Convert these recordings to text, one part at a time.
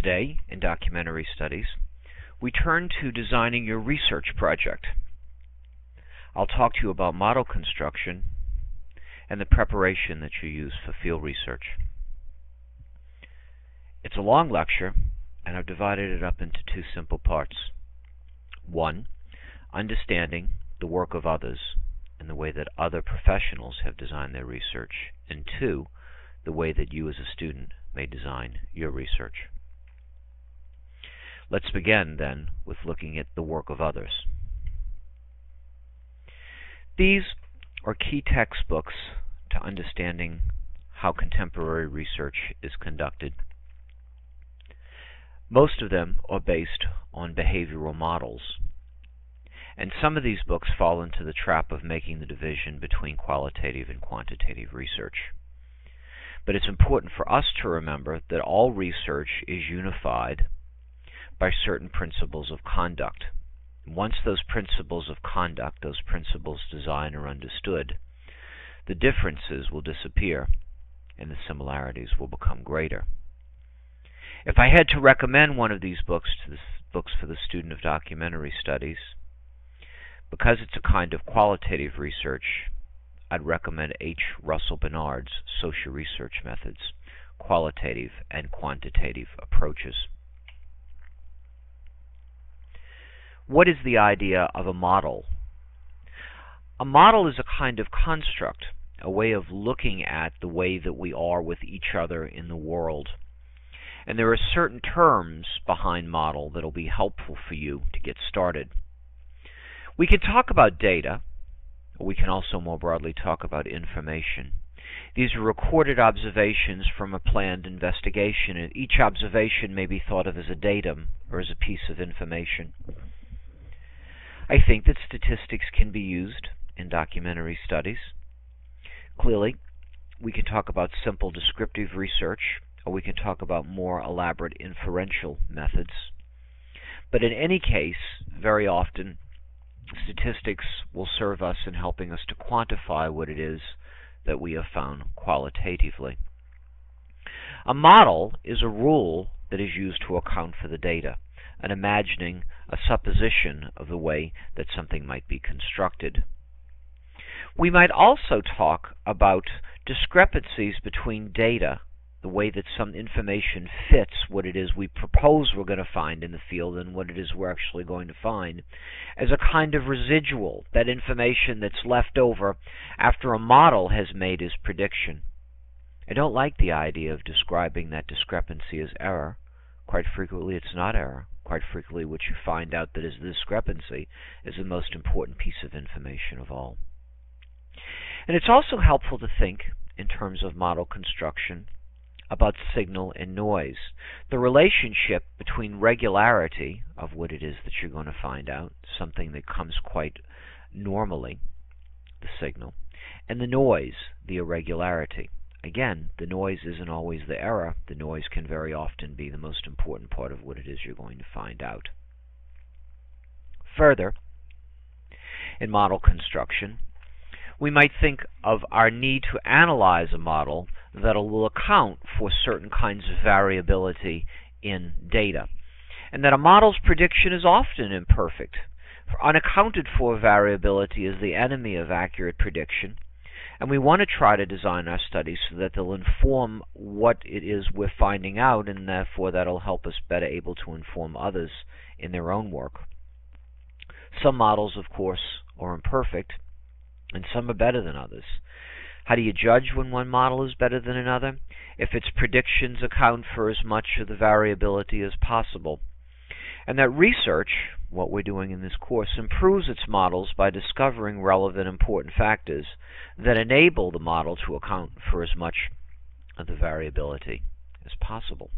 Today, in documentary studies, we turn to designing your research project. I'll talk to you about model construction and the preparation that you use for field research. It's a long lecture, and I've divided it up into two simple parts. One, understanding the work of others and the way that other professionals have designed their research, and two, the way that you as a student may design your research. Let's begin then with looking at the work of others. These are key textbooks to understanding how contemporary research is conducted. Most of them are based on behavioral models, and some of these books fall into the trap of making the division between qualitative and quantitative research. But it's important for us to remember that all research is unified by certain principles of conduct. Once those principles of conduct, those principles of design are understood, the differences will disappear and the similarities will become greater. If I had to recommend one of these books for the student of documentary studies, because it's a kind of qualitative research, I'd recommend H. Russell Bernard's Social Research Methods, Qualitative and Quantitative Approaches. What is the idea of a model? A model is a kind of construct, a way of looking at the way that we are with each other in the world. And there are certain terms behind model that will be helpful for you to get started. We can talk about data, or we can also more broadly talk about information. These are recorded observations from a planned investigation, and each observation may be thought of as a datum or as a piece of information. I think that statistics can be used in documentary studies. Clearly, we can talk about simple descriptive research, or we can talk about more elaborate inferential methods. But in any case, very often, statistics will serve us in helping us to quantify what it is that we have found qualitatively. A model is a rule that is used to account for the data, an imagining, a supposition of the way that something might be constructed. We might also talk about discrepancies between data, the way that some information fits what it is we propose we're going to find in the field and what it is we're actually going to find, as a kind of residual, that information that's left over after a model has made his prediction. I don't like the idea of describing that discrepancy as error. Quite frequently it's not error. Quite frequently what you find out that is the discrepancy is the most important piece of information of all. And it's also helpful to think in terms of model construction about signal and noise. The relationship between regularity of what it is that you're going to find out, something that comes quite normally, the signal, and the noise, the irregularity. Again, the noise isn't always the error. The noise can very often be the most important part of what it is you're going to find out. Further, in model construction, we might think of our need to analyze a model that will account for certain kinds of variability in data, and that a model's prediction is often imperfect. For unaccounted for variability is the enemy of accurate prediction, and we want to try to design our studies so that they'll inform what it is we're finding out, and therefore that'll help us better able to inform others in their own work. Some models, of course, are imperfect, and some are better than others. How do you judge when one model is better than another? If its predictions account for as much of the variability as possible. And that research, what we're doing in this course, improves its models by discovering relevant important factors that enable the model to account for as much of the variability as possible.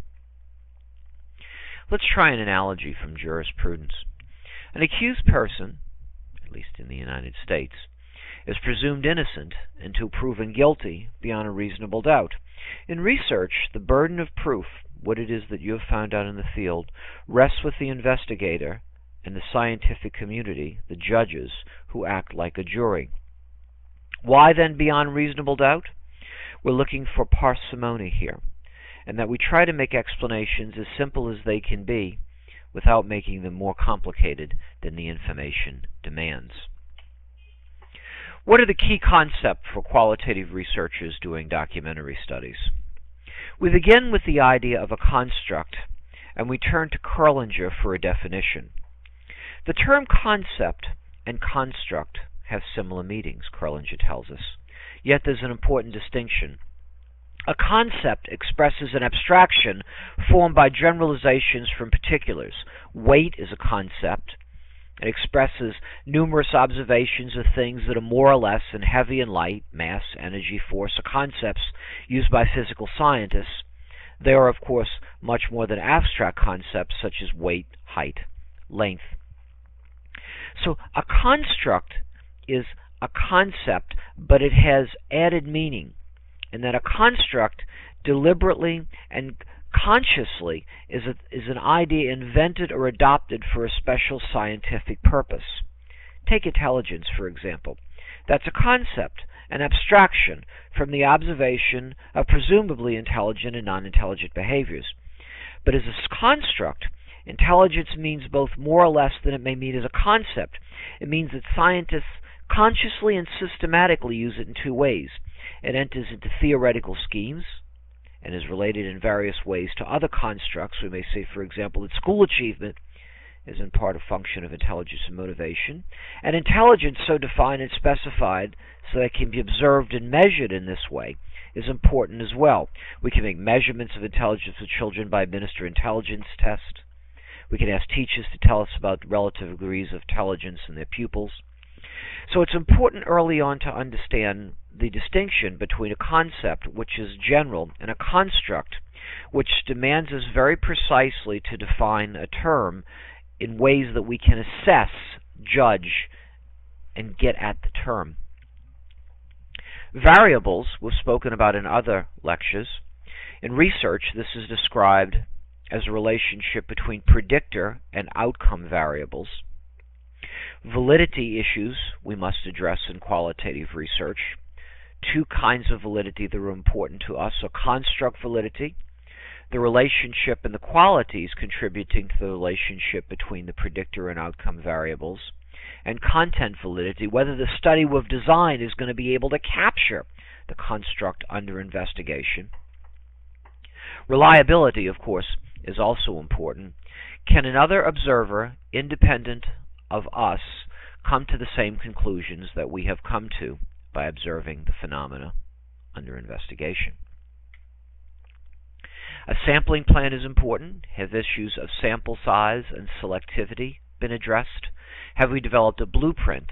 Let's try an analogy from jurisprudence. An accused person, at least in the United States, is presumed innocent until proven guilty beyond a reasonable doubt. In research, the burden of proof, what it is that you have found out in the field, rests with the investigator and the scientific community, the judges, who act like a jury. Why then beyond reasonable doubt? We're looking for parsimony here. and that we try to make explanations as simple as they can be without making them more complicated than the information demands. What are the key concepts for qualitative researchers doing documentary studies? We begin with the idea of a construct, and we turn to Kurlinger for a definition. The term concept and construct have similar meanings, Kurlinger tells us, yet there's an important distinction. A concept expresses an abstraction formed by generalizations from particulars. Weight is a concept. It expresses numerous observations of things that are more or less in heavy and light, mass, energy, force, are concepts used by physical scientists. They are, of course, much more than abstract concepts such as weight, height, length. So a construct is a concept, but it has added meaning, in that a construct deliberately and consciously is an idea invented or adopted for a special scientific purpose. Take intelligence, for example. That's a concept, an abstraction from the observation of presumably intelligent and non-intelligent behaviors. But as a construct, intelligence means both more or less than it may mean as a concept. It means that scientists consciously and systematically use it in two ways. It enters into theoretical schemes and is related in various ways to other constructs. We may say, for example, that school achievement is in part a function of intelligence and motivation, and intelligence so defined and specified so that it can be observed and measured in this way is important as well. We can make measurements of intelligence of children by administering intelligence tests. We can ask teachers to tell us about relative degrees of intelligence in their pupils. So it's important early on to understand the distinction between a concept, which is general, and a construct, which demands us very precisely to define a term in ways that we can assess, judge, and get at the term. Variables were spoken about in other lectures. In research, this is described as a relationship between predictor and outcome variables. Validity issues we must address in qualitative research. Two kinds of validity that are important to us are construct validity, the relationship and the qualities contributing to the relationship between the predictor and outcome variables, and content validity, whether the study we've designed is going to be able to capture the construct under investigation. Reliability, of course, is also important. Can another observer, independent of us, come to the same conclusions that we have come to by observing the phenomena under investigation? A sampling plan is important. Have issues of sample size and selectivity been addressed? Have we developed a blueprint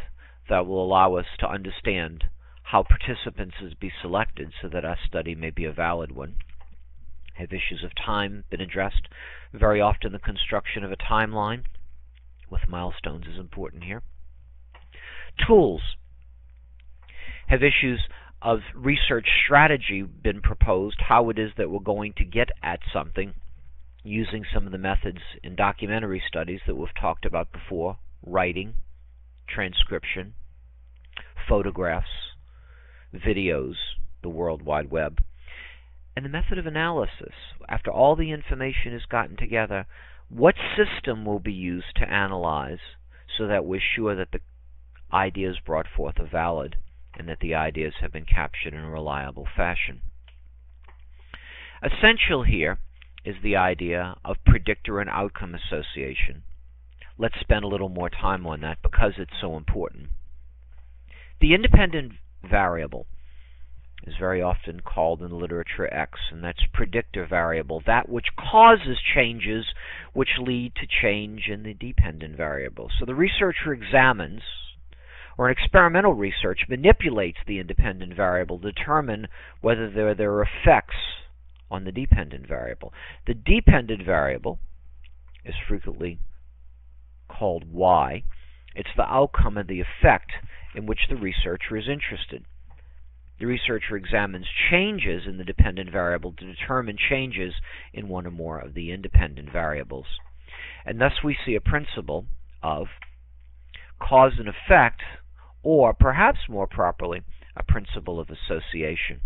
that will allow us to understand how participants is be selected so that our study may be a valid one? Have issues of time been addressed? Very often the construction of a timeline with milestones is important here. Tools. Have issues of research strategy been proposed, how it is that we're going to get at something using some of the methods in documentary studies that we've talked about before: writing, transcription, photographs, videos, the World Wide Web. And the method of analysis. After all the information is gotten together, what system will be used to analyze so that we're sure that the ideas brought forth are valid and that the ideas have been captured in a reliable fashion? Essential here is the idea of predictor and outcome association. Let's spend a little more time on that because it's so important. The independent variable is very often called in the literature X, and that's predictor variable, that which causes changes which lead to change in the dependent variable. So the researcher examines, or an experimental research manipulates the independent variable to determine whether there are effects on the dependent variable. The dependent variable is frequently called Y. It's the outcome of the effect in which the researcher is interested. The researcher examines changes in the dependent variable to determine changes in one or more of the independent variables. And thus we see a principle of cause and effect, or perhaps more properly, a principle of association.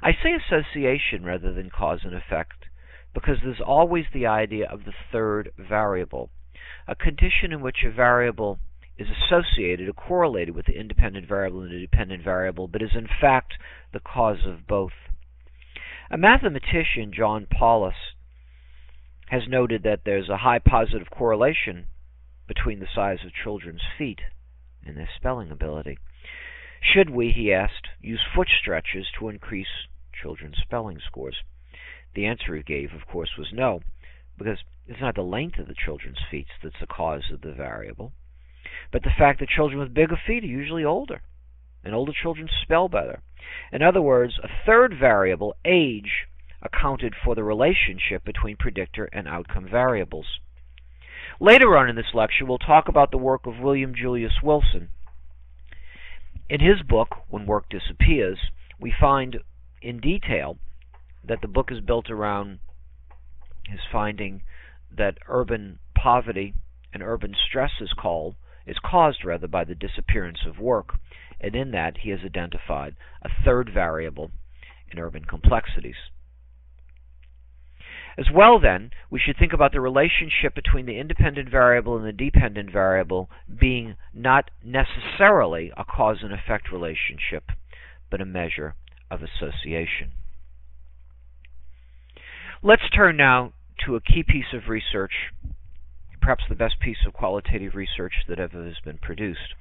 I say association rather than cause and effect because there's always the idea of the third variable, a condition in which a variable is associated or correlated with the independent variable and the dependent variable, but is in fact the cause of both. A mathematician, John Paulus, has noted that there's a high positive correlation between the size of children's feet and their spelling ability. Should we, he asked, use foot stretches to increase children's spelling scores? The answer he gave, of course, was no, because it's not the length of the children's feet that's the cause of the variable, but the fact that children with bigger feet are usually older, and older children spell better. In other words, a third variable, age, accounted for the relationship between predictor and outcome variables. Later on in this lecture, we'll talk about the work of William Julius Wilson. In his book, When Work Disappears, we find in detail that the book is built around his finding that urban poverty and urban stress is caused by the disappearance of work, and in that he has identified a third variable in urban complexities. As well, then, we should think about the relationship between the independent variable and the dependent variable being not necessarily a cause and effect relationship, but a measure of association. Let's turn now to a key piece of research, perhaps the best piece of qualitative research that ever has been produced.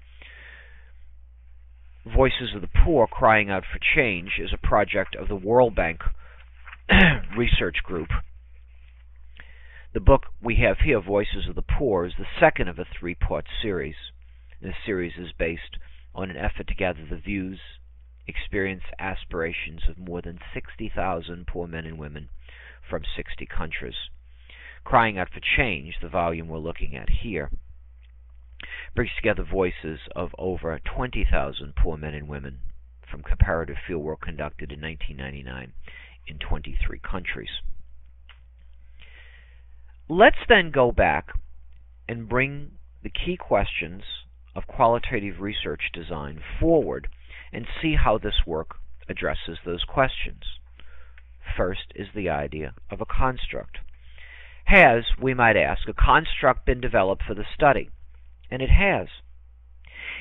Voices of the Poor Crying Out for Change is a project of the World Bank Research Group. The book we have here, Voices of the Poor, is the second of a three-part series. This series is based on an effort to gather the views, experience, aspirations of more than 60,000 poor men and women from 60 countries. Crying Out for Change, the volume we're looking at here, brings together voices of over 20,000 poor men and women from comparative fieldwork conducted in 1999 in 23 countries. Let's then go back and bring the key questions of qualitative research design forward and see how this work addresses those questions. First is the idea of a construct. Has, we might ask, a construct been developed for the study? And it has.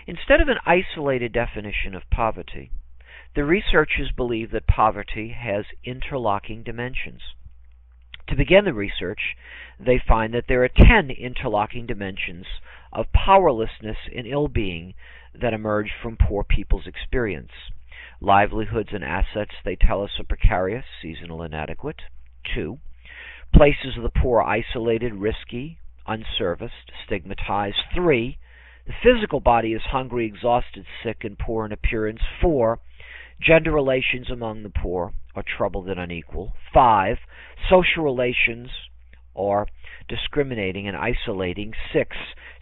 Instead of an isolated definition of poverty, the researchers believe that poverty has interlocking dimensions. To begin the research, they find that there are 10 interlocking dimensions of powerlessness and ill-being that emerge from poor people's experience. Livelihoods and assets, they tell us, are precarious, seasonal, inadequate. 2. Places of the poor are isolated, risky, unserviced, stigmatized. 3. The physical body is hungry, exhausted, sick, and poor in appearance. 4. Gender relations among the poor are troubled and unequal. 5. Social relations are discriminating and isolating. 6.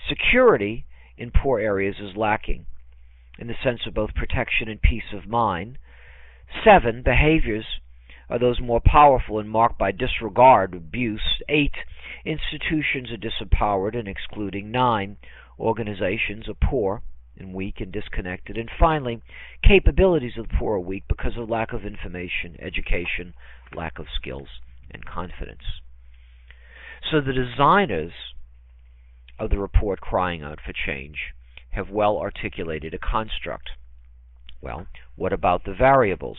Security in poor areas is lacking in the sense of both protection and peace of mind. 7. Behaviors are those more powerful and marked by disregard, abuse. 8. Institutions are disempowered and excluding. 9. Organizations are poor and weak and disconnected. And finally, capabilities of the poor are weak because of lack of information, education, lack of skills, and confidence. So the designers of the report Crying Out for Change have well articulated a construct. Well, what about the variables?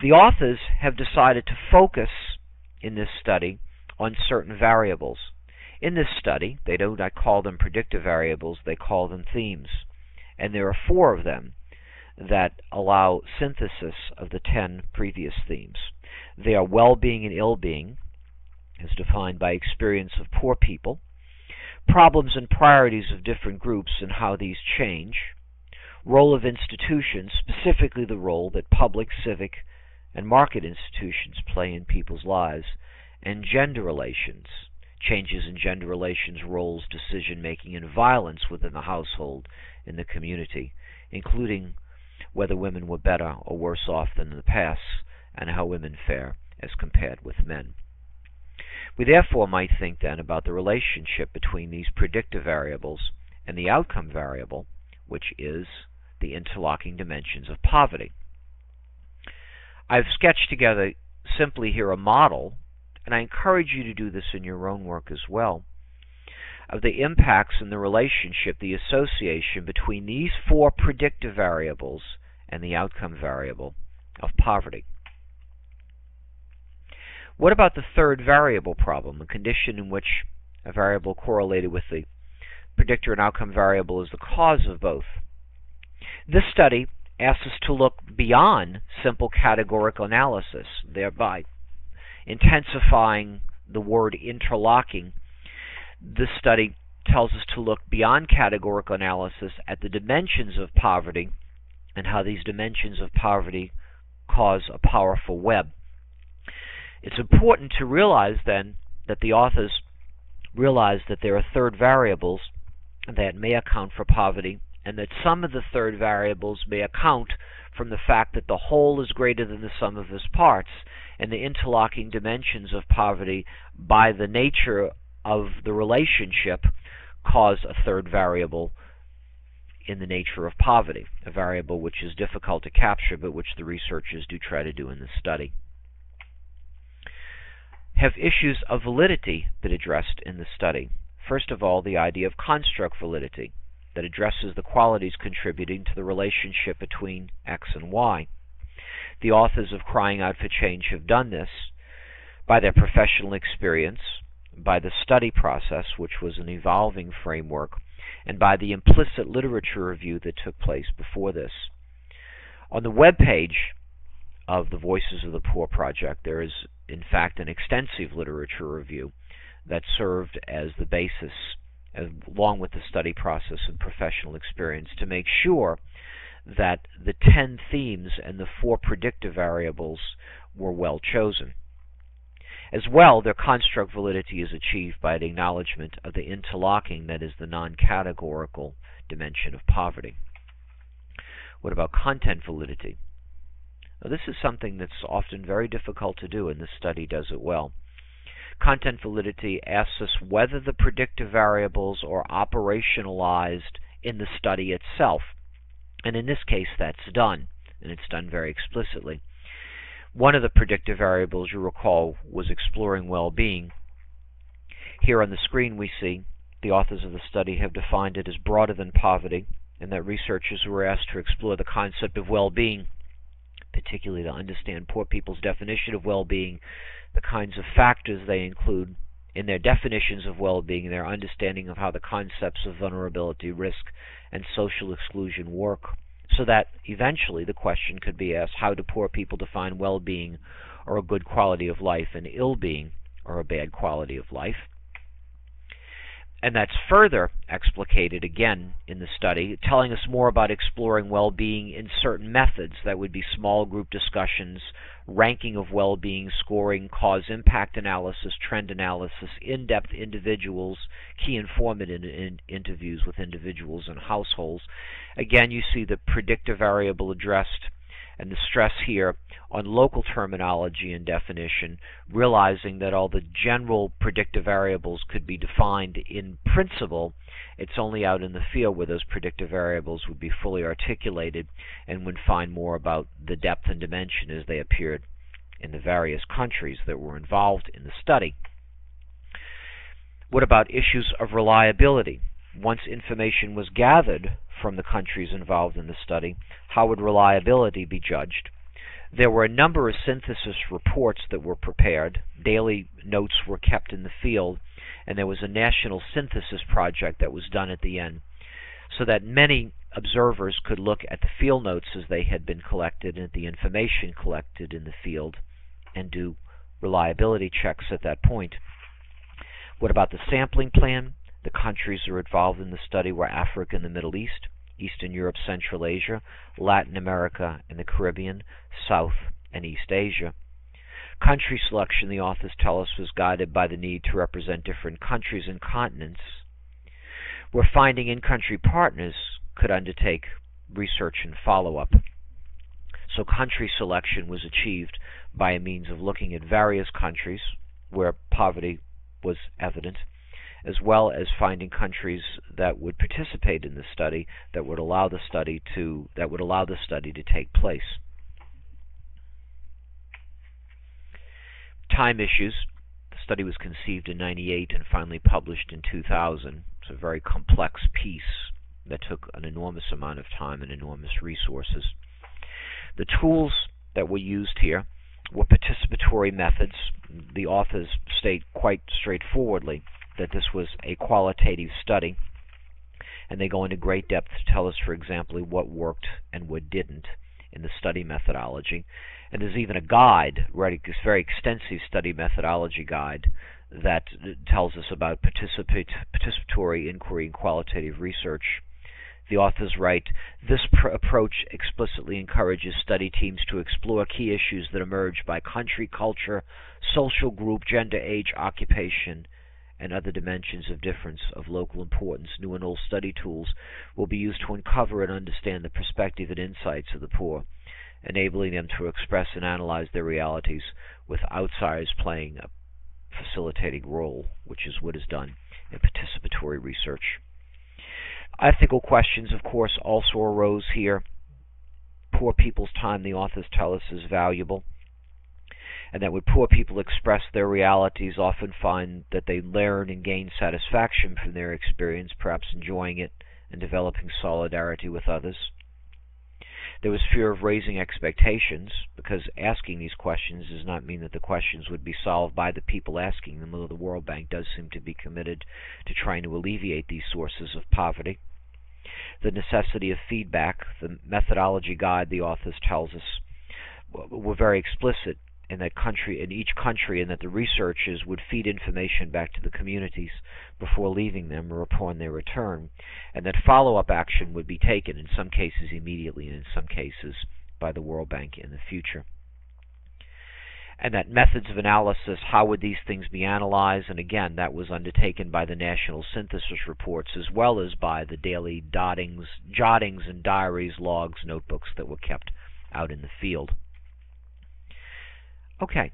The authors have decided to focus in this study on certain variables. In this study, they don't call them predictive variables, they call them themes. And there are 4 of them that allow synthesis of the 10 previous themes. They are well-being and ill-being, as defined by experience of poor people, problems and priorities of different groups and how these change, role of institutions, specifically the role that public, civic, and market institutions play in people's lives, and gender relations, changes in gender relations, roles, decision-making, and violence within the household and the community, including whether women were better or worse off than in the past, and how women fare as compared with men. We therefore might think then about the relationship between these predictive variables and the outcome variable, which is the interlocking dimensions of poverty. I've sketched together simply here a model, and I encourage you to do this in your own work as well, of the impacts and the relationship, the association between these four predictive variables and the outcome variable of poverty. What about the third variable problem, a condition in which a variable correlated with the predictor and outcome variable is the cause of both? This study asks us to look beyond simple categorical analysis, thereby intensifying the word interlocking. This study tells us to look beyond categorical analysis at the dimensions of poverty and how these dimensions of poverty cause a powerful web. It's important to realize then that the authors realize that there are third variables that may account for poverty, and that some of the third variables may account from the fact that the whole is greater than the sum of its parts, and the interlocking dimensions of poverty, by the nature of the relationship, cause a third variable in the nature of poverty, a variable which is difficult to capture but which the researchers do try to do in this study. Have issues of validity been addressed in the study? First of all, the idea of construct validity that addresses the qualities contributing to the relationship between X and Y. The authors of Crying Out for Change have done this by their professional experience, by the study process, which was an evolving framework, and by the implicit literature review that took place before this. On the web page of the Voices of the Poor project, there is in fact an extensive literature review that served as the basis, along with the study process and professional experience, to make sure that the 10 themes and the 4 predictive variables were well chosen. As well, their construct validity is achieved by the acknowledgement of the interlocking, that is, the non-categorical dimension of poverty. What about content validity? Now, this is something that's often very difficult to do, and this study does it well. Content validity asks us whether the predictive variables are operationalized in the study itself. And in this case, that's done, and it's done very explicitly. One of the predictive variables, you recall, was exploring well-being. Here on the screen we see the authors of the study have defined it as broader than poverty, and that researchers were asked to explore the concept of well-being, particularly to understand poor people's definition of well-being, the kinds of factors they include in their definitions of well-being, their understanding of how the concepts of vulnerability, risk, and social exclusion work, so that eventually the question could be asked, how do poor people define well-being or a good quality of life, and ill-being or a bad quality of life? And that's further explicated again in the study, telling us more about exploring well-being in certain methods. That would be small group discussions, ranking of well-being, scoring, cause-impact analysis, trend analysis, in-depth individuals, key informative interviews with individuals and households. Again, you see the predictive variable addressed and the stress here on local terminology and definition, realizing that all the general predictive variables could be defined in principle. It's only out in the field where those predictive variables would be fully articulated and would find more about the depth and dimension as they appeared in the various countries that were involved in the study. What about issues of reliability? Once information was gathered from the countries involved in the study, how would reliability be judged? There were a number of synthesis reports that were prepared. Daily notes were kept in the field, and there was a national synthesis project that was done at the end, so that many observers could look at the field notes as they had been collected and the information collected in the field and do reliability checks at that point. What about the sampling plan? The countries that were involved in the study were Africa and the Middle East, Eastern Europe, Central Asia, Latin America and the Caribbean, South and East Asia. Country selection, the authors tell us, was guided by the need to represent different countries and continents, where finding in-country partners could undertake research and follow-up. So country selection was achieved by a means of looking at various countries where poverty was evident, as well as finding countries that would participate in the study, that would allow the study to take place. time issues, the study was conceived in '98 and finally published in 2000. It's a very complex piece that took an enormous amount of time and enormous resources. The tools that were used here were participatory methods. The authors state quite straightforwardly that this was a qualitative study, and they go into great depth to tell us, for example, what worked and what didn't in the study methodology. And there's even a guide, this very extensive study methodology guide, that tells us about participatory inquiry and qualitative research. The authors write, this approach explicitly encourages study teams to explore key issues that emerge by country, culture, social group, gender, age, occupation, and other dimensions of difference of local importance. New and old study tools will be used to uncover and understand the perspective and insights of the poor, enabling them to express and analyze their realities with outsiders playing a facilitating role, which is what is done in participatory research. Ethical questions, of course, also arose here. Poor people's time, the authors tell us, is valuable, and that when poor people express their realities, often find that they learn and gain satisfaction from their experience, perhaps enjoying it and developing solidarity with others. There was fear of raising expectations, because asking these questions does not mean that the questions would be solved by the people asking them, although the World Bank does seem to be committed to trying to alleviate these sources of poverty. The necessity of feedback, the methodology guide, the authors tells us, were very explicit in each country, and that the researchers would feed information back to the communities before leaving them or upon their return, and that follow-up action would be taken, in some cases immediately and in some cases by the World Bank in the future. And that methods of analysis, how would these things be analyzed? And again, that was undertaken by the National Synthesis Reports, as well as by the daily jottings and diaries, logs, notebooks that were kept out in the field. Okay,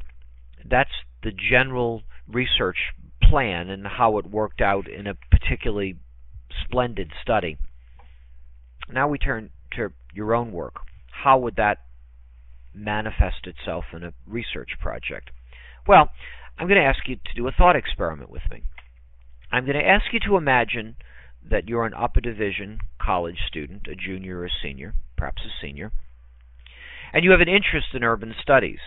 that's the general research plan and how it worked out in a particularly splendid study. Now we turn to your own work. How would that manifest itself in a research project? Well, I'm going to ask you to do a thought experiment with me. I'm going to ask you to imagine that you're an upper division college student, a junior or a senior, perhaps a senior, and you have an interest in urban studies.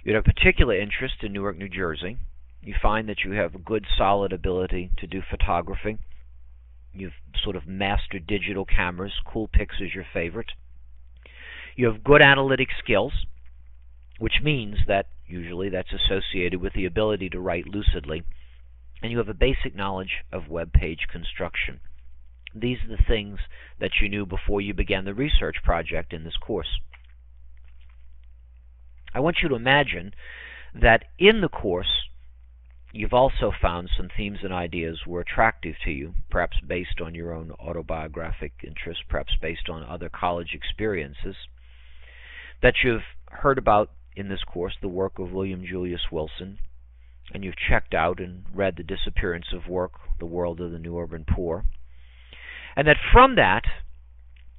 You have a particular interest in Newark, New Jersey. You find that you have a good, solid ability to do photography. You've sort of mastered digital cameras. Coolpix is your favorite. You have good analytic skills, which means that usually that's associated with the ability to write lucidly. And you have a basic knowledge of web page construction. These are the things that you knew before you began the research project in this course. I want you to imagine that in the course you've also found some themes and ideas were attractive to you, perhaps based on your own autobiographic interest, perhaps based on other college experiences, that you've heard about in this course the work of William Julius Wilson, and you've checked out and read The Disappearance of Work, The World of the New Urban Poor, and that from that,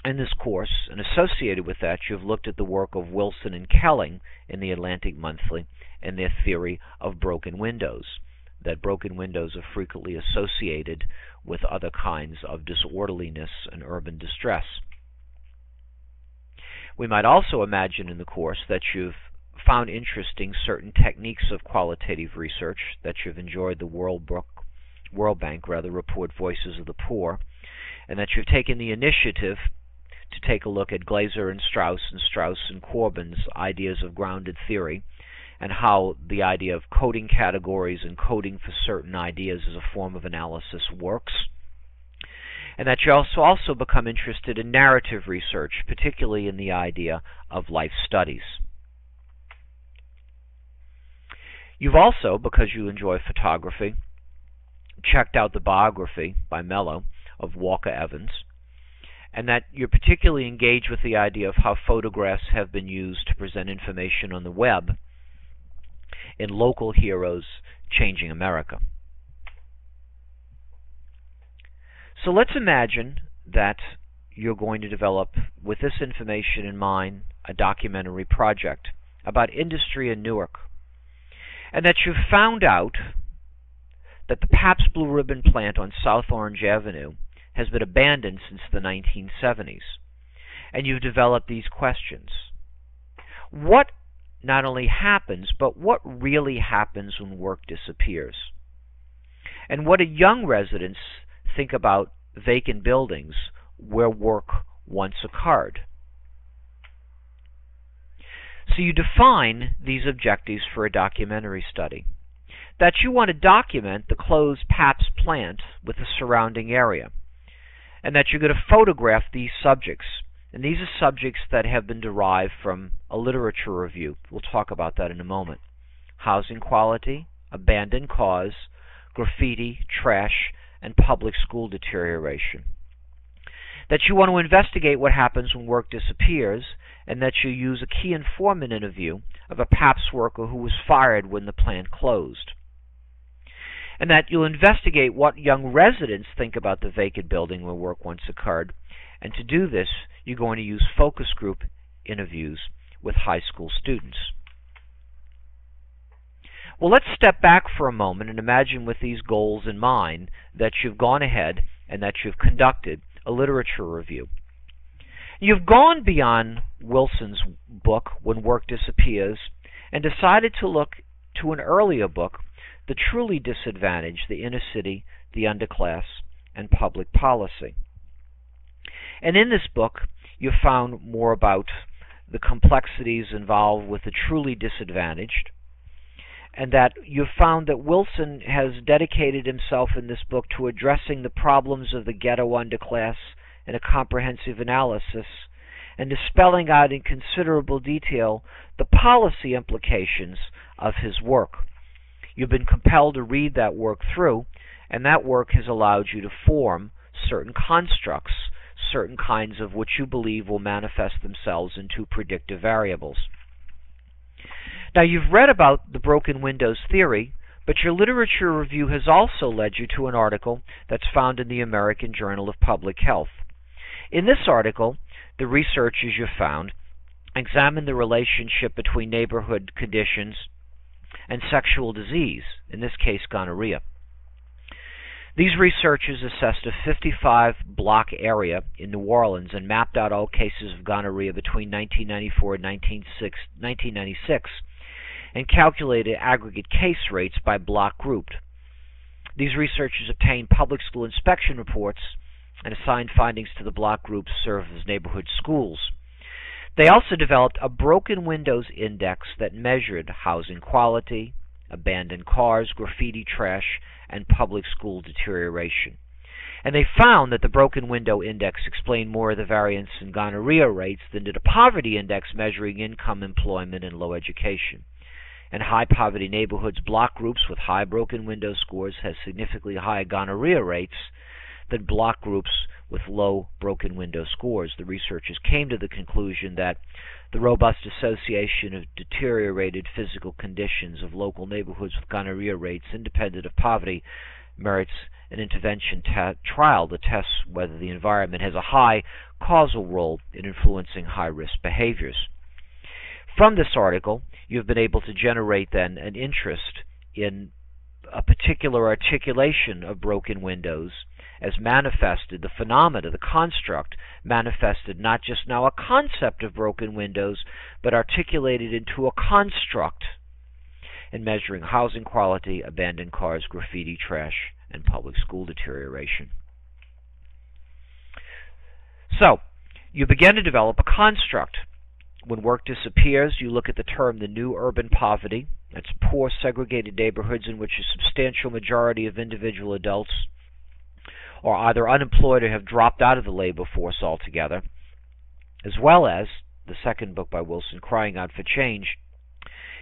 in this course, and associated with that, you've looked at the work of Wilson and Kelling in the Atlantic Monthly and their theory of broken windows, that broken windows are frequently associated with other kinds of disorderliness and urban distress. We might also imagine in the course that you've found interesting certain techniques of qualitative research, that you've enjoyed the World Bank report Voices of the Poor, and that you've taken the initiative to take a look at Glaser and Strauss and Corbin's ideas of grounded theory, and how the idea of coding categories and coding for certain ideas as a form of analysis works, and that you also become interested in narrative research, particularly in the idea of life studies. You've also, because you enjoy photography, checked out the biography by Mello of Walker Evans, and that you're particularly engaged with the idea of how photographs have been used to present information on the web in Local Heroes Changing America. So let's imagine that you're going to develop, with this information in mind, a documentary project about industry in Newark and that you've found out that the Pabst Blue Ribbon plant on South Orange Avenue has been abandoned since the 1970s. And you've developed these questions. What not only happens, but what really happens when work disappears? And what do young residents think about vacant buildings where work once occurred? So you define these objectives for a documentary study. That you want to document the closed Pabst plant with the surrounding area, and that you're going to photograph these subjects. And these are subjects that have been derived from a literature review. We'll talk about that in a moment. Housing quality, abandoned cars, graffiti, trash, and public school deterioration. That you want to investigate what happens when work disappears, and that you use a key informant interview of a Pabst worker who was fired when the plant closed. And that you'll investigate what young residents think about the vacant building where work once occurred. And to do this, you're going to use focus group interviews with high school students. Well, let's step back for a moment and imagine with these goals in mind that you've gone ahead and that you've conducted a literature review. You've gone beyond Wilson's book, When Work Disappears, and decided to look to an earlier book, The Truly Disadvantaged, the Inner City, the Underclass, and Public Policy. And in this book, you found more about the complexities involved with the truly disadvantaged, and that you found that Wilson has dedicated himself in this book to addressing the problems of the ghetto underclass in a comprehensive analysis, and to spelling out in considerable detail the policy implications of his work. You've been compelled to read that work through, and that work has allowed you to form certain constructs, certain kinds of what you believe will manifest themselves into predictive variables. Now, you've read about the broken windows theory, but your literature review has also led you to an article that's found in the American Journal of Public Health. In this article, the researchers you found examined the relationship between neighborhood conditions and sexual disease, in this case gonorrhea. These researchers assessed a 55-block area in New Orleans and mapped out all cases of gonorrhea between 1994 and 1996 and calculated aggregate case rates by block grouped. These researchers obtained public school inspection reports and assigned findings to the block groups served as neighborhood schools. They also developed a broken windows index that measured housing quality, abandoned cars, graffiti, trash, and public school deterioration. And they found that the broken window index explained more of the variance in gonorrhea rates than did a poverty index measuring income, employment, and low education. In high poverty neighborhoods, block groups with high broken window scores had significantly higher gonorrhea rates than block groups with low broken window scores. The researchers came to the conclusion that the robust association of deteriorated physical conditions of local neighborhoods with gonorrhea rates independent of poverty merits an intervention trial to test whether the environment has a high causal role in influencing high-risk behaviors. From this article, you've been able to generate then an interest in a particular articulation of broken windows as manifested, the phenomena, the construct, manifested not just now a concept of broken windows, but articulated into a construct in measuring housing quality, abandoned cars, graffiti, trash, and public school deterioration. So, you begin to develop a construct. When work disappears, you look at the term the new urban poverty. That's poor, segregated neighborhoods in which a substantial majority of individual adults are either unemployed or have dropped out of the labor force altogether, as well as the second book by Wilson, Crying Out for Change,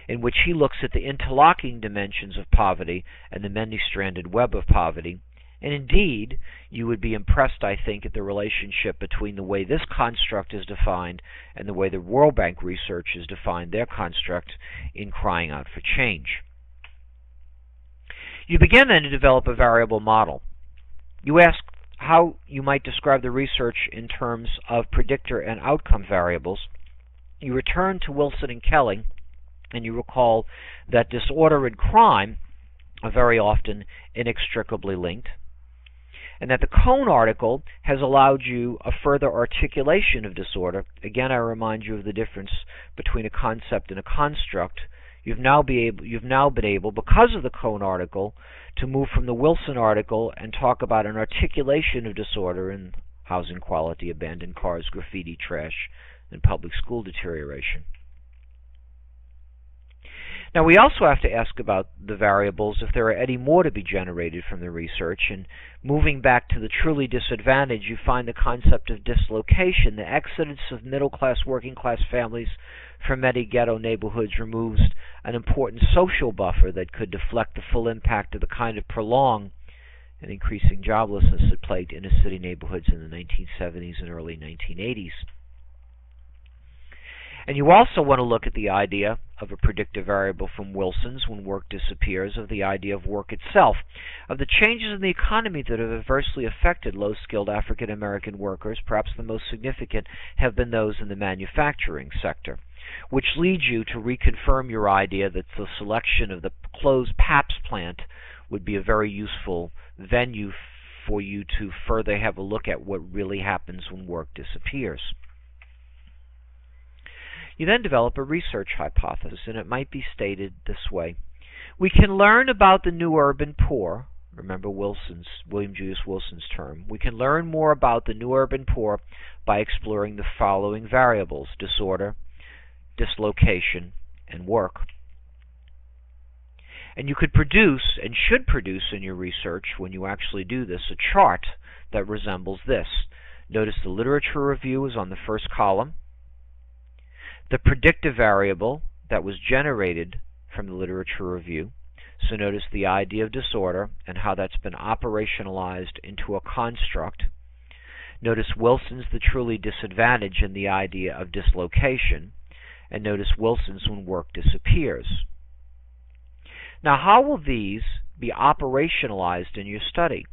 in which he looks at the interlocking dimensions of poverty and the many-stranded web of poverty. And indeed, you would be impressed, I think, at the relationship between the way this construct is defined and the way the World Bank researchers defined their construct in Crying Out for Change. You begin then to develop a variable model. You ask how you might describe the research in terms of predictor and outcome variables. You return to Wilson and Kelly And you recall that disorder and crime are very often inextricably linked, and that the Cohn article has allowed you a further articulation of disorder. Again, I remind you of the difference between a concept and a construct. You've now been able, because of the Cohn article, to move from the Wilson article and talk about an articulation of disorder in housing quality, abandoned cars, graffiti, trash, and public school deterioration. Now, we also have to ask about the variables if there are any more to be generated from the research. And moving back to the truly disadvantaged, you find the concept of dislocation. The exodus of middle-class, working-class families from many ghetto neighborhoods removes an important social buffer that could deflect the full impact of the kind of prolonged and increasing joblessness that plagued inner-city neighborhoods in the 1970s and early 1980s. And you also want to look at the idea of a predictive variable from Wilson's when work disappears, of the idea of work itself, of the changes in the economy that have adversely affected low-skilled African American workers. Perhaps the most significant have been those in the manufacturing sector, which leads you to reconfirm your idea that the selection of the closed Pabst plant would be a very useful venue for you to further have a look at what really happens when work disappears. You then develop a research hypothesis, and it might be stated this way. We can learn about the new urban poor. Remember William Julius Wilson's term. We can learn more about the new urban poor by exploring the following variables: disorder, dislocation, and work. And you could produce, and should produce in your research, when you actually do this, a chart that resembles this. Notice the literature review is on the first column. The predictive variable that was generated from the literature review. So notice the idea of disorder and how that's been operationalized into a construct. Notice Wilson's the truly disadvantaged and the idea of dislocation. And notice Wilson's when work disappears. Now, how will these be operationalized in your study?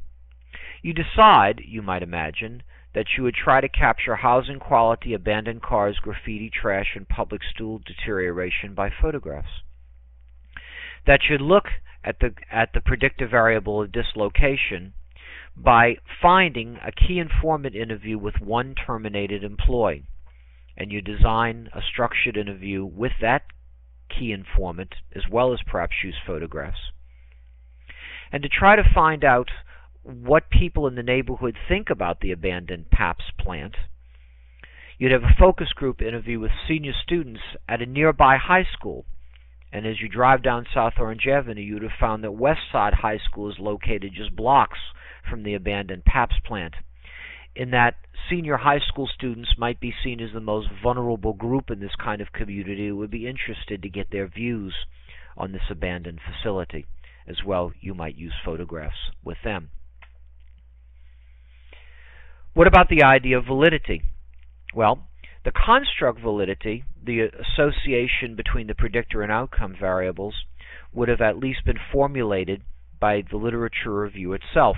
You decide, you might imagine, that you would try to capture housing quality, abandoned cars, graffiti, trash, and public school deterioration by photographs. That should look at the predictive variable of dislocation by finding a key informant interview with one terminated employee. And you design a structured interview with that key informant, as well as perhaps use photographs. And to try to find out what people in the neighborhood think about the abandoned Pabst plant, you'd have a focus group interview with senior students at a nearby high school. And as you drive down South Orange Avenue, you would have found that Westside High School is located just blocks from the abandoned Pabst plant. In that, senior high school students might be seen as the most vulnerable group in this kind of community who would be interested to get their views on this abandoned facility. As well, you might use photographs with them. What about the idea of validity? Well, the construct validity, the association between the predictor and outcome variables, would have at least been formulated by the literature review itself,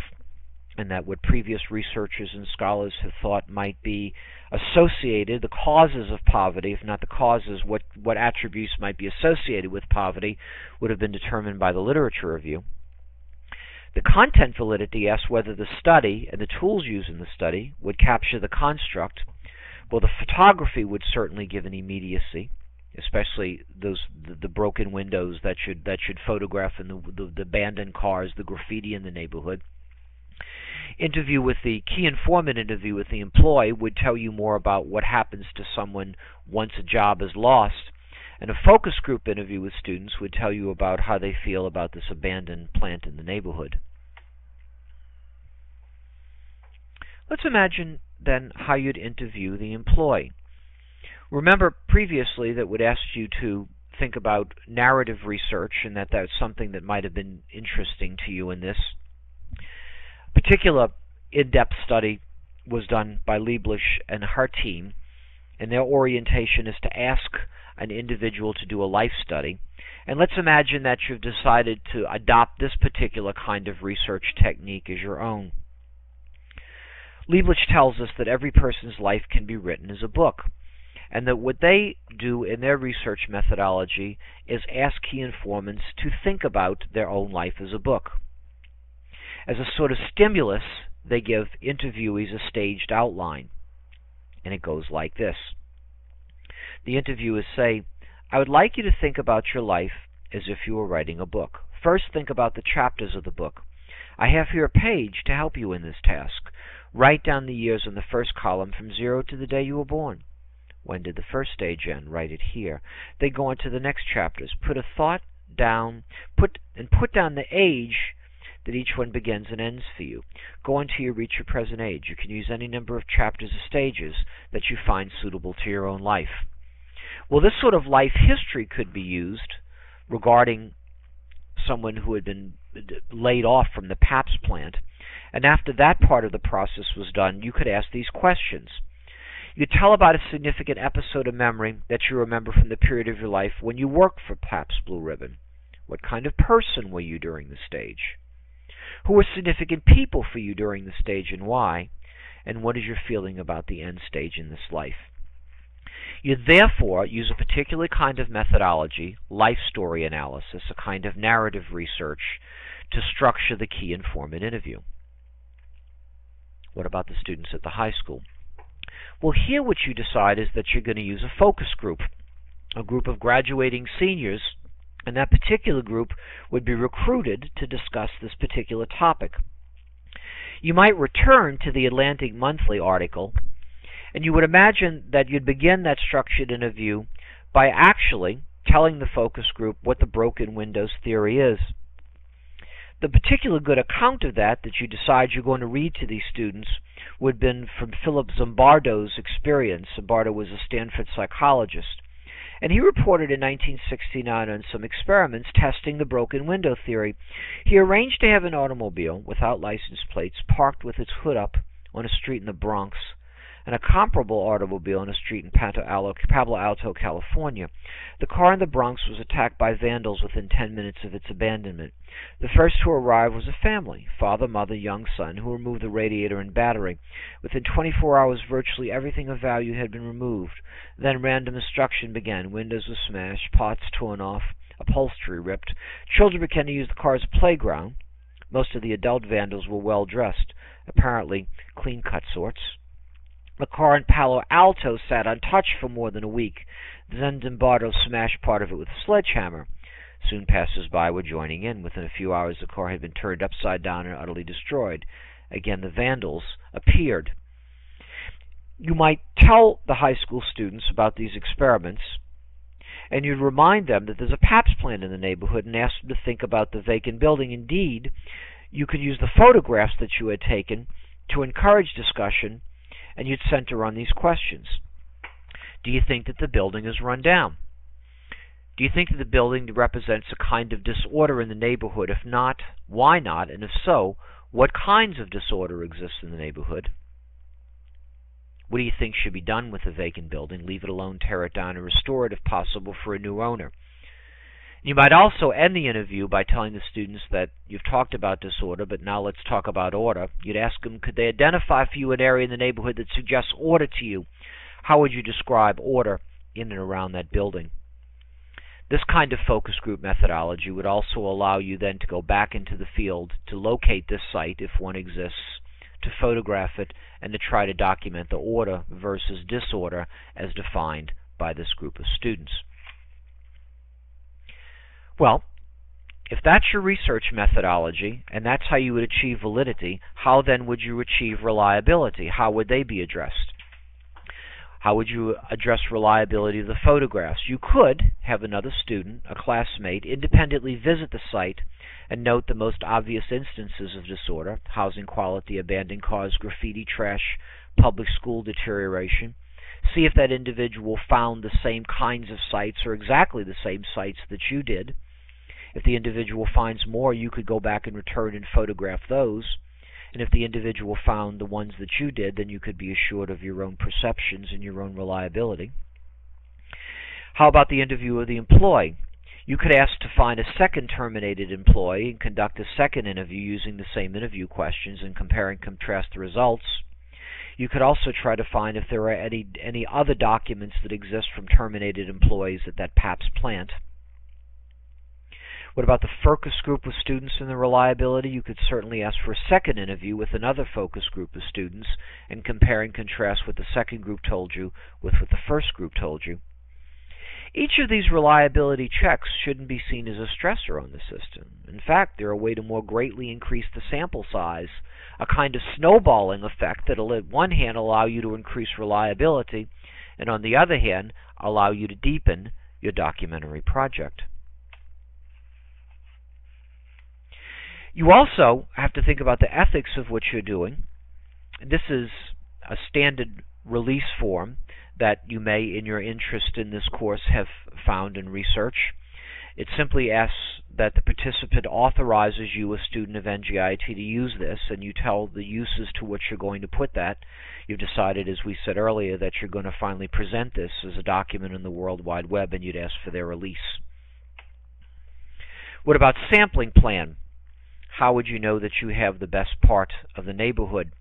and that what previous researchers and scholars have thought might be associated, the causes of poverty, if not the causes, what attributes might be associated with poverty, would have been determined by the literature review. The content validity asks whether the study and the tools used in the study would capture the construct. Well, the photography would certainly give an immediacy, especially the broken windows that should photograph and the abandoned cars, the graffiti in the neighborhood. Interview with the key informant interview with the employee would tell you more about what happens to someone once a job is lost. And a focus group interview with students would tell you about how they feel about this abandoned plant in the neighborhood. Let's imagine then how you'd interview the employee. Remember previously that would ask you to think about narrative research, and that's something that might have been interesting to you in this. A particular in-depth study was done by Lieblich and her team, and their orientation is to ask an individual to do a life study. And let's imagine that you've decided to adopt this particular kind of research technique as your own. Lieblich tells us that every person's life can be written as a book. and that what they do in their research methodology is ask key informants to think about their own life as a book. As a sort of stimulus, they give interviewees a staged outline, and it goes like this. The interviewers say, I would like you to think about your life as if you were writing a book. First, think about the chapters of the book. I have here a page to help you in this task. Write down the years in the first column from 0 to the day you were born. When did the first stage end? Write it here. They go on to the next chapters. Put a thought down, put down the age that each one begins and ends for you. Go until you reach your present age. You can use any number of chapters or stages that you find suitable to your own life. Well, this sort of life history could be used regarding someone who had been laid off from the Pabst plant. And after that part of the process was done, you could ask these questions. You tell about a significant episode of memory that you remember from the period of your life when you worked for Pabst Blue Ribbon. What kind of person were you during the stage? Who were significant people for you during the stage and why? And what is your feeling about the end stage in this life? You therefore use a particular kind of methodology, life story analysis, a kind of narrative research, to structure the key informant interview. What about the students at the high school? Well, here what you decide is that you're going to use a focus group, a group of graduating seniors, and that particular group would be recruited to discuss this particular topic. You might return to the Atlantic Monthly article, and you would imagine that you'd begin that structured interview by actually telling the focus group what the broken windows theory is. The particular good account of that you decide you're going to read to these students would have been from Philip Zimbardo's experience. Zimbardo was a Stanford psychologist, and he reported in 1969 on some experiments testing the broken window theory. He arranged to have an automobile without license plates parked with its hood up on a street in the Bronx, and a comparable automobile on a street in Palo Alto, California. The car in the Bronx was attacked by vandals within 10 minutes of its abandonment. The first to arrive was a family, father, mother, young son, who removed the radiator and battery. Within 24 hours, virtually everything of value had been removed. Then random destruction began. Windows were smashed, pots torn off, upholstery ripped. Children began to use the car as a playground. Most of the adult vandals were well-dressed, apparently clean-cut sorts. The car in Palo Alto sat untouched for more than a week. Then Zimbardo smashed part of it with a sledgehammer. Soon passers-by were joining in. Within a few hours, the car had been turned upside down and utterly destroyed. Again, the vandals appeared. You might tell the high school students about these experiments, and you'd remind them that there's a Pabst plant in the neighborhood and ask them to think about the vacant building. Indeed, you could use the photographs that you had taken to encourage discussion, and you'd center on these questions. Do you think that the building is run down? Do you think that the building represents a kind of disorder in the neighborhood? If not, why not? And if so, what kinds of disorder exist in the neighborhood? What do you think should be done with the vacant building? Leave it alone, tear it down, and restore it if possible for a new owner. You might also end the interview by telling the students that you've talked about disorder, but now let's talk about order. You'd ask them, could they identify for you an area in the neighborhood that suggests order to you? How would you describe order in and around that building? This kind of focus group methodology would also allow you then to go back into the field to locate this site, if one exists, to photograph it, and to try to document the order versus disorder as defined by this group of students. Well, if that's your research methodology, and that's how you would achieve validity, how then would you achieve reliability? How would they be addressed? How would you address reliability of the photographs? You could have another student, a classmate, independently visit the site and note the most obvious instances of disorder: housing quality, abandoned cars, graffiti, trash, public school deterioration. See if that individual found the same kinds of sites or exactly the same sites that you did. If the individual finds more, you could go back and return and photograph those. And if the individual found the ones that you did, then you could be assured of your own perceptions and your own reliability. How about the interview of the employee? You could ask to find a second terminated employee and conduct a second interview using the same interview questions and compare and contrast the results. You could also try to find if there are any other documents that exist from terminated employees at that PAPS plant. What about the focus group of students and the reliability? You could certainly ask for a second interview with another focus group of students and compare and contrast what the second group told you with what the first group told you. Each of these reliability checks shouldn't be seen as a stressor on the system. In fact, they're a way to more greatly increase the sample size, a kind of snowballing effect that will, on one hand, allow you to increase reliability, and on the other hand, allow you to deepen your documentary project. You also have to think about the ethics of what you're doing. This is a standard release form that you may, in your interest in this course, have found in research. It simply asks that the participant authorizes you, a student of NJIT, to use this, and you tell the uses to which you're going to put that. You've decided, as we said earlier, that you're going to finally present this as a document in the World Wide Web, and you'd ask for their release. What about sampling plan? How would you know that you have the best part of the neighborhood?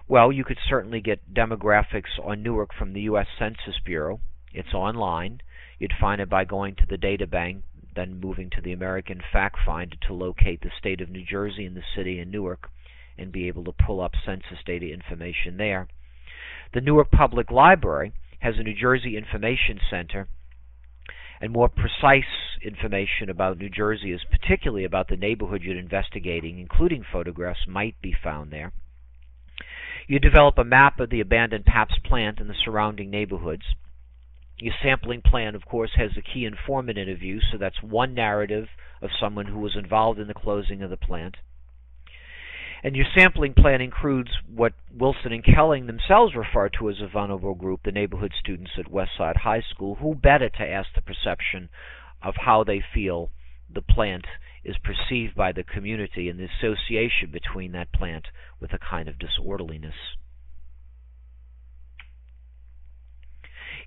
Well, you could certainly get demographics on Newark from the U.S. Census Bureau. It's online. You'd find it by going to the data bank, then moving to the American Fact Finder to locate the state of New Jersey and the city of Newark and be able to pull up census data information there. The Newark Public Library has a New Jersey Information Center, and more precise information about New Jersey, is particularly about the neighborhood you're investigating, including photographs, might be found there. You develop a map of the abandoned PAPS plant and the surrounding neighborhoods. Your sampling plan, of course, has a key informant interview, so that's one narrative of someone who was involved in the closing of the plant. And your sampling plan includes what Wilson and Kelling themselves refer to as a vulnerable group, the neighborhood students at Westside High School. Who better to ask the perception of how they feel the plant is perceived by the community and the association between that plant with a kind of disorderliness.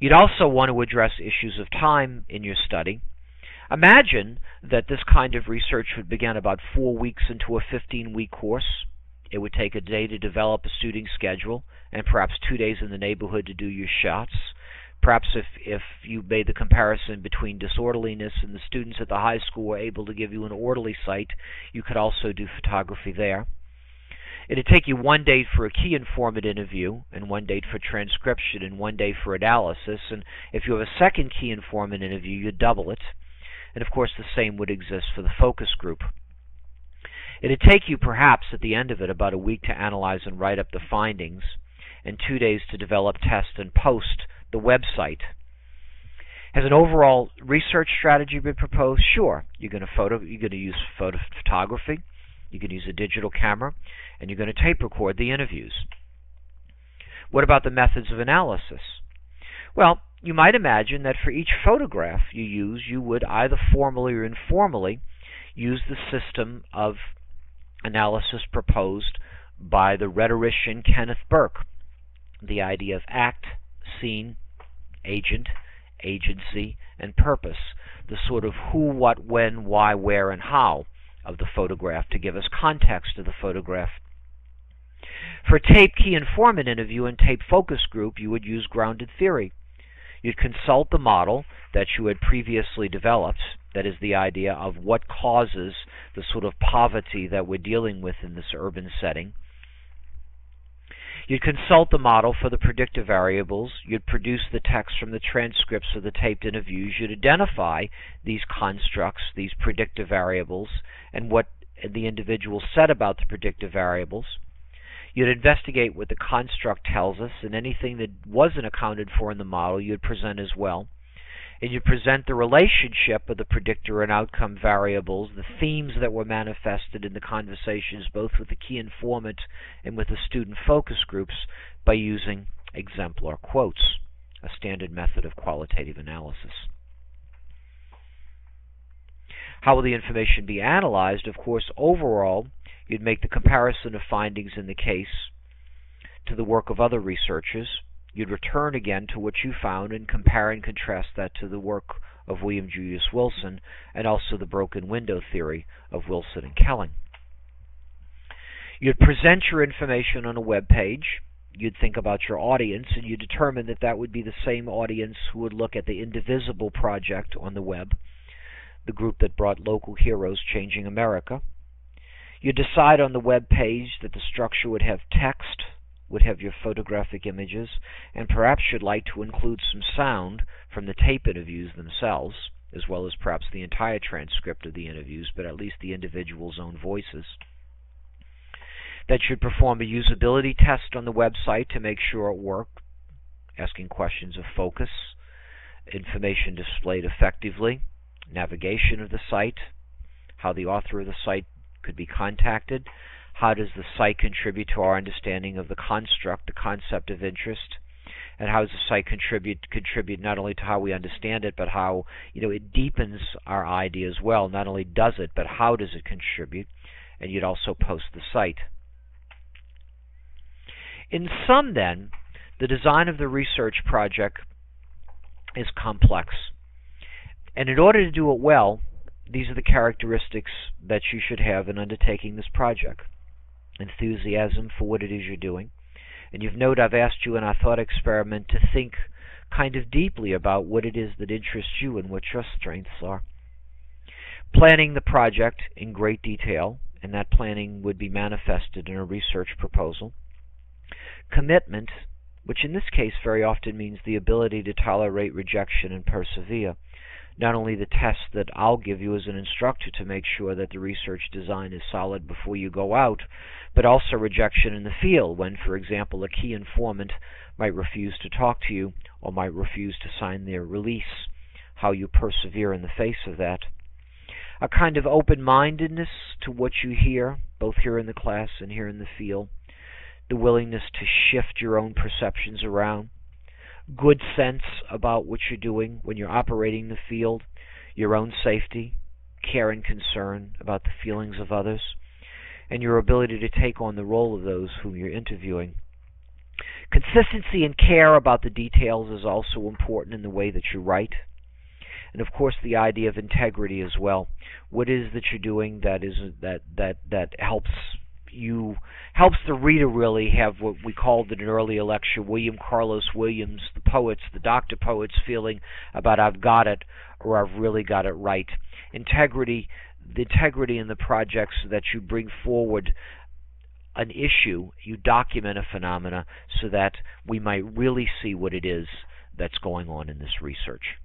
You'd also want to address issues of time in your study. Imagine that this kind of research would begin about 4 weeks into a 15-week course. It would take a day to develop a student schedule and perhaps 2 days in the neighborhood to do your shots. Perhaps if you made the comparison between disorderliness and the students at the high school were able to give you an orderly site, you could also do photography there. It'd take you 1 day for a key informant interview, and 1 day for transcription, and 1 day for analysis. And if you have a second key informant interview, you'd double it. And of course the same would exist for the focus group. It'd take you perhaps at the end of it about a week to analyze and write up the findings, and 2 days to develop, test, and post the website. Has an overall research strategy been proposed? Sure. You're going to use photography, you're going to use a digital camera, and you're going to tape record the interviews. What about the methods of analysis? Well, you might imagine that for each photograph you use, you would either formally or informally use the system of analysis proposed by the rhetorician Kenneth Burke. The idea of act, scene, agent, agency, and purpose. The sort of who, what, when, why, where, and how of the photograph to give us context to the photograph. For a tape key informant interview and tape focus group, you would use grounded theory. You'd consult the model that you had previously developed, that is the idea of what causes the sort of poverty that we're dealing with in this urban setting. You'd consult the model for the predictor variables. You'd produce the text from the transcripts of the taped interviews. You'd identify these constructs, these predictor variables, and what the individual said about the predictor variables. You'd investigate what the construct tells us, and anything that wasn't accounted for in the model you'd present as well. And you'd present the relationship of the predictor and outcome variables, the themes that were manifested in the conversations both with the key informant and with the student focus groups by using exemplar quotes, a standard method of qualitative analysis. How will the information be analyzed? Of course, overall, you'd make the comparison of findings in the case to the work of other researchers. You'd return again to what you found and compare and contrast that to the work of William Julius Wilson and also the broken window theory of Wilson and Kelling. You'd present your information on a web page. you'd think about your audience, and you determine that that would be the same audience who would look at the Indivisible project on the web, the group that brought local heroes changing America. You decide on the web page that the structure would have text, would have your photographic images, and perhaps you'd like to include some sound from the tape interviews themselves, as well as perhaps the entire transcript of the interviews, but at least the individual's own voices. That you'd perform a usability test on the website to make sure it worked, asking questions of focus, information displayed effectively, navigation of the site, how the author of the site could be contacted, how does the site contribute to our understanding of the construct, the concept of interest, and how does the site contribute not only to how we understand it, but how it deepens our idea as well. Not only does it, but how does it contribute? And you'd also post the site. In sum, then, the design of the research project is complex. And in order to do it well, these are the characteristics that you should have in undertaking this project. Enthusiasm for what it is you're doing. And you've noted I've asked you in our thought experiment to think kind of deeply about what it is that interests you and what your strengths are. Planning the project in great detail, and that planning would be manifested in a research proposal. Commitment, which in this case very often means the ability to tolerate rejection and persevere. Not only the test that I'll give you as an instructor to make sure that the research design is solid before you go out, but also rejection in the field when, for example, a key informant might refuse to talk to you or might refuse to sign their release, how you persevere in the face of that. A kind of open-mindedness to what you hear, both here in the class and here in the field. The willingness to shift your own perceptions around. Good sense about what you're doing when you're operating the field, your own safety, care and concern about the feelings of others, and your ability to take on the role of those whom you're interviewing. Consistency and care about the details is also important in the way that you write. And of course the idea of integrity as well. What is that you're doing that helps the reader really have what we called in an earlier lecture, William Carlos Williams, the poets, the Dr. Poets feeling about I've got it or I've really got it right. Integrity, the integrity in the projects that you bring forward an issue, you document a phenomena so that we might really see what it is that's going on in this research.